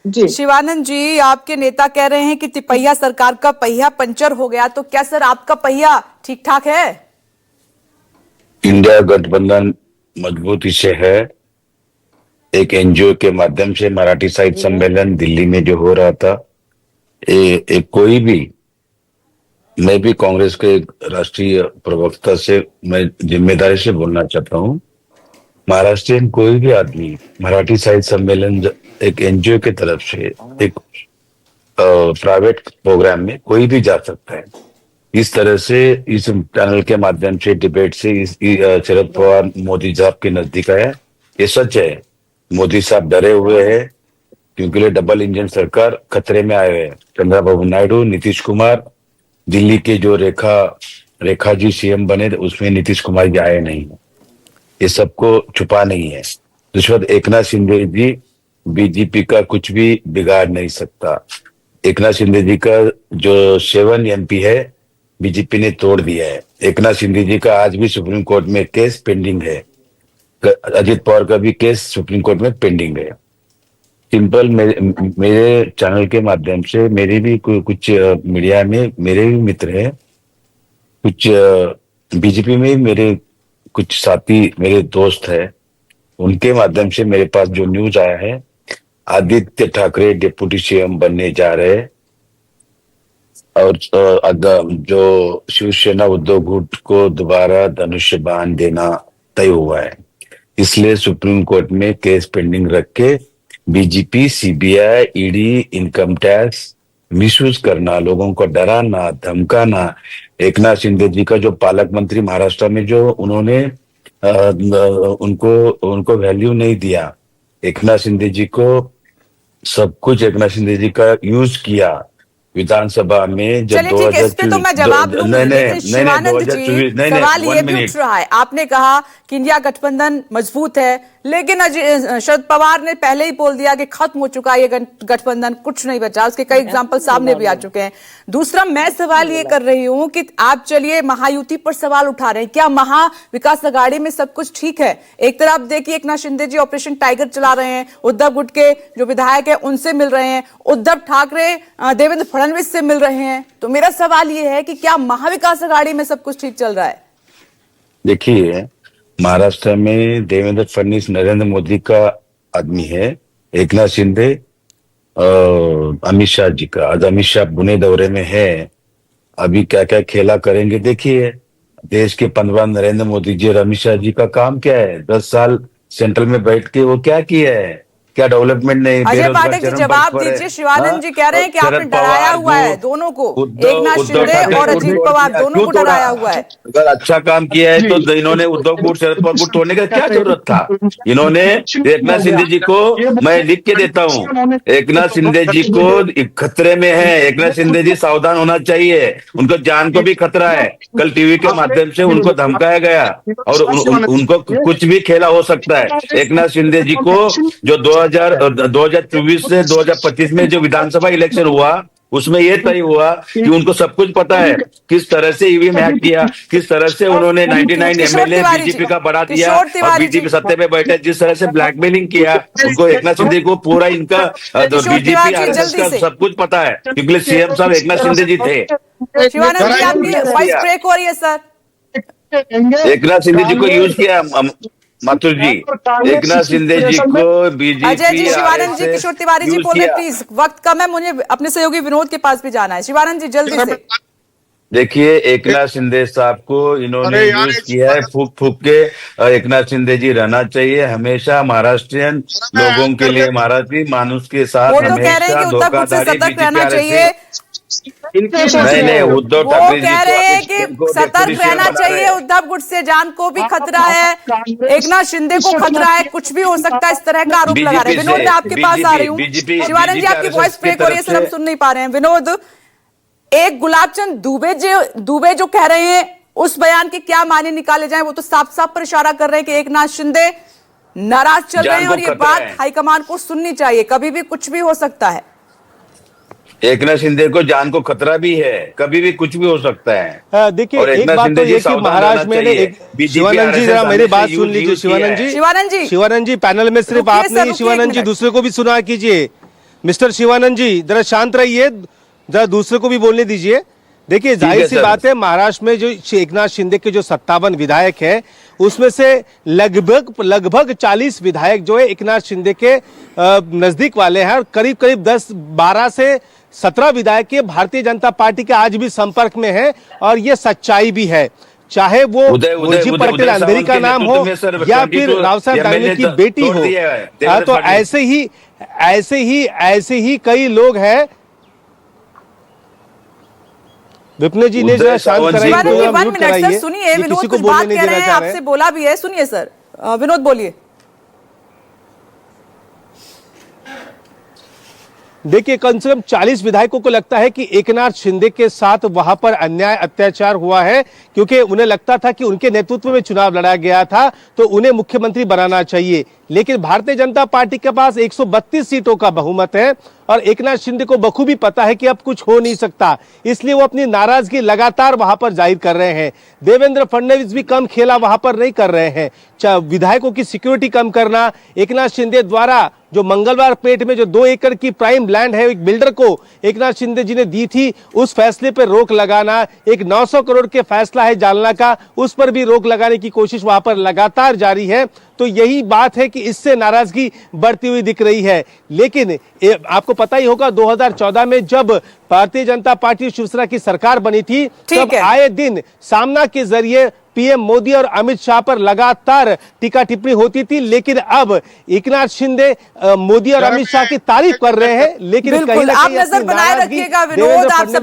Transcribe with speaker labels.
Speaker 1: जी।
Speaker 2: शिवानंद जी, आपके नेता कह रहे हैं कि तिपैया सरकार का पहिया पंचर हो गया, तो क्या सर आपका पहिया ठीक ठाक है?
Speaker 3: इंडिया गठबंधन मजबूती से है। एक एनजीओ के माध्यम से मराठी साहित्य सम्मेलन दिल्ली में जो हो रहा था, एक कोई भी, मैं भी कांग्रेस के एक राष्ट्रीय प्रवक्ता से मैं जिम्मेदारी से बोलना चाहता हूं। महाराष्ट्रियन कोई भी आदमी मराठी साहित्य सम्मेलन एक एनजीओ की तरफ से एक प्राइवेट प्रोग्राम में कोई भी जा सकता है। इस तरह से इस चैनल के माध्यम से डिबेट से शरद पवार मोदी साहब के नजदीक आया। ये सच है, मोदी साहब डरे हुए हैं क्योंकि ये डबल इंजन सरकार खतरे में आए हुए हैं। चंद्रबाबू नायडू, नीतीश कुमार, दिल्ली के जो रेखा जी सीएम बने उसमें नीतीश कुमार जी आए नहीं। ये सबको छुपा नहीं है। रिश्वत एकनाथ शिंदे जी बीजेपी का कुछ भी बिगाड़ नहीं सकता। एकनाथ शिंदे जी का जो 7 एमपी है बीजेपी ने तोड़ दिया है। एकनाथ शिंदे जी का आज भी सुप्रीम कोर्ट में केस पेंडिंग है। अजित पवार का भी केस सुप्रीम कोर्ट में पेंडिंग है। सिंपल मेरे चैनल के माध्यम से मेरे भी कुछ मीडिया में मेरे भी मित्र हैं, कुछ बीजेपी में मेरे कुछ साथी मेरे दोस्त हैं, उनके माध्यम से मेरे पास जो न्यूज आया है, आदित्य ठाकरे डिप्टी सीएम बनने जा रहे हैं और जो शिवसेना उद्धव गुट को दोबारा धनुष्य बाण देना तय हुआ है। इसलिए सुप्रीम कोर्ट में केस पेंडिंग रख के BJP, CBI, ED, income tax misuse करना, लोगों को डराना, धमकाना। एकनाथ शिंदे जी का जो पालक मंत्री महाराष्ट्र में जो उन्होंने उनको वैल्यू नहीं दिया। एकनाथ शिंदे जी को सब कुछ एकनाथ शिंदे जी का यूज किया विधानसभा में। जब
Speaker 2: चलिए ठीक है, इस पे तो मैं जवाब दूंगी, लेकिन शिवानंद जी सवाल ये भी उठ रहा है। आपने कहा कि इंडिया गठबंधन मजबूत है, लेकिन शरद पवार ने पहले ही बोल दिया कि खत्म हो चुका है ये गठबंधन, कुछ नहीं बचा। उसके कई एग्जाम्पल सामने भी आ चुके हैं। दूसरा मैं सवाल ये कर रही हूं कि आप चलिए महायुति पर सवाल उठा रहे हैं, क्या महा विकास अघाड़ी में सब कुछ ठीक है? एक तरफ देखिए एकनाथ शिंदे जी ऑपरेशन टाइगर चला रहे हैं, उद्धव गुट के जो विधायक है उनसे मिल रहे हैं, उद्धव ठाकरे देवेंद्र फडणवीस से मिल रहे हैं। तो मेरा सवाल ये है कि क्या महाविकास अघाड़ी में सब कुछ ठीक चल रहा है?
Speaker 3: देखिए, महाराष्ट्र में देवेंद्र फडणवीस नरेंद्र मोदी का आदमी है, एकनाथ शिंदे अमित शाह जी का। आज अमित शाह पुणे दौरे में है, अभी क्या क्या खेला करेंगे देखिए। देश के 15 नरेंद्र मोदी जी और अमित शाह जी का काम क्या है? 10 साल सेंट्रल में बैठ के वो क्या किया है? क्या डेवलपमेंट नहीं?
Speaker 2: अजय पाठक जी जवाब दीजिए। शिवानंद जी कह रहे हैं कि आपने डराया हुआ है दोनों को, एकनाथ शिंदे और अजीत पवार दोनों को डराया हुआ है।
Speaker 3: अगर अच्छा काम किया है तो इन्होंने उद्धव गुट, शरद पवार गुट तोड़ने का क्या जरूरत था? इन्होंने एकनाथ शिंदे जी को, मैं लिख के देता हूँ, एकनाथ शिंदे जी को खतरे में है। एकनाथ शिंदे जी सावधान होना चाहिए, उनको जान को भी खतरा है। कल टीवी के माध्यम से उनको धमकाया गया और उनको कुछ भी खेला हो सकता है। एकनाथ शिंदे जी को जो 2024 से 2025 में जो विधानसभा इलेक्शन हुआ उसमें यह तय हुआ कि उनको सब कुछ पता है, किस तरह से ईवीएम हैक किया, किस तरह से उन्होंने 99 एमएलए बीजेपी का बढ़ा दिया और बीजेपी सत्ते में बैठे, जिस तरह से ब्लैकमेलिंग किया उनको। एकनाथ शिंदे को पूरा इनका बीजेपी आरएसएस का सब कुछ पता है क्योंकि सीएम साहब एकनाथ शिंदे जी थे।
Speaker 2: शिवानंद जी आपकी वॉइस ब्रेक हो रही है सर।
Speaker 3: एकनाथ शिंदे जी को यूज किया माथुर जी, एकनाथ शिंदे जी को बीजेपी।
Speaker 2: अजय जी, शिवानंद जी, किशोर तिवारी जी बोले प्लीज, वक्त कम है, मुझे अपने सहयोगी विनोद के पास भी जाना है। शिवानंद जी जल्दी से।
Speaker 3: देखिए, एकनाथ शिंदे साहब को इन्होंने यूज किया है फूक फूक के। एकनाथ शिंदे जी रहना चाहिए हमेशा महाराष्ट्रियन लोगों के लिए, महाराष्ट्री मानुष के साथ हमेशा धोखाधड़ी
Speaker 2: रहना चाहिए।
Speaker 3: नहीं, उद्धव
Speaker 2: वो कह रहे हैं कि सतर्क रहना चाहिए, उद्धव गुट से जान को भी खतरा है, एकनाथ शिंदे को खतरा है, कुछ भी हो सकता है, इस तरह का आरोप लगा रहे हैं। विनोद मैं आपके पास आ रही हूँ। शिवानंद जी आपकी वॉइस ब्रेक हो रही है सर, हम सुन नहीं पा रहे हैं। विनोद, एक गुलाबचंद दुबे जो कह रहे हैं उस बयान के क्या मायने निकाले जाएं? वो तो साफ साफ पर इशारा कर रहे हैं कि एकनाथ शिंदे नाराज चल रहे हैं और ये बात हाईकमान को सुननी चाहिए, कभी भी कुछ भी हो सकता है।
Speaker 3: एकनाथ शिंदे को जान को खतरा भी है, कभी भी कुछ भी हो सकता है।
Speaker 4: देखिए, एक बात तो ये कि महाराष्ट्र में शिवानंद जी जरा मेरी बात सुन लीजिए। शिवानंद जी पैनल में सिर्फ आप नहीं, शिवानंद जी दूसरे को भी सुना कीजिए। मिस्टर शिवानंद जी जरा शांत रहिए, जरा दूसरे को भी बोलने दीजिए। देखिए जाहिर सी
Speaker 3: सर।
Speaker 4: बात है, महाराष्ट्र में जो एकनाथ शिंदे के जो 57 विधायक है उसमें से लगभग 40 विधायक जो है एकनाथ शिंदे के नजदीक वाले हैं, और करीब करीब 12 से 17 विधायक के भारतीय जनता पार्टी के आज भी संपर्क में है, और ये सच्चाई भी है। चाहे वो मुंशी पटेल अंधेरी का नाम हो या फिर राव साहब दानवे की बेटी हो, तो ऐसे ही कई लोग हैं। विपिन जी ने जरा शांत कराइए,
Speaker 2: शिवानंद जी 1 मिनट सर, सुनिए, विनोद कुछ बात कह रहे हैं, आपसे बोला भी है, सुनिए सर, विनोद बोलिए।
Speaker 4: देखिए कम से कम 40 विधायकों को लगता है कि एकनाथ शिंदे के साथ वहां पर अन्याय अत्याचार हुआ है, क्योंकि उन्हें लगता था कि उनके नेतृत्व में चुनाव लड़ा गया था तो उन्हें मुख्यमंत्री बनाना चाहिए। लेकिन भारतीय जनता पार्टी के पास 132 सीटों का बहुमत है और एकनाथ शिंदे को बखूबी पता है कि अब कुछ हो नहीं सकता, इसलिए वो अपनी नाराजगी लगातार वहां पर जाहिर कर रहे हैं। देवेंद्र फडणवीस भी कम खेला वहां पर नहीं कर रहे हैं। विधायकों की सिक्योरिटी कम करना, एकनाथ शिंदे द्वारा जो मंगलवार पेट में जो 2 एकड़ की प्राइम लैंड है एक बिल्डर को एकनाथ शिंदे जी ने दी थी, उस फैसले पर रोक लगाना, एक 900 करोड़ के फैसला है जालना का, उस पर भी रोक लगाने की कोशिश वहां पर लगातार जारी है। तो यही बात है कि इससे नाराजगी बढ़ती हुई दिख रही है। लेकिन आपको पता ही होगा 2014 में जब भारतीय जनता पार्टी शिवसेना की सरकार बनी थी, तब आए दिन सामना के जरिए पीएम मोदी और अमित शाह पर लगातार टीका टिप्पणी होती थी। लेकिन अब एकनाथ शिंदे मोदी और अमित शाह की तारीफ कर रहे हैं, लेकिन कहीं ना कहीं
Speaker 2: आप नजर बनाए रखिएगा विनोद, आपसे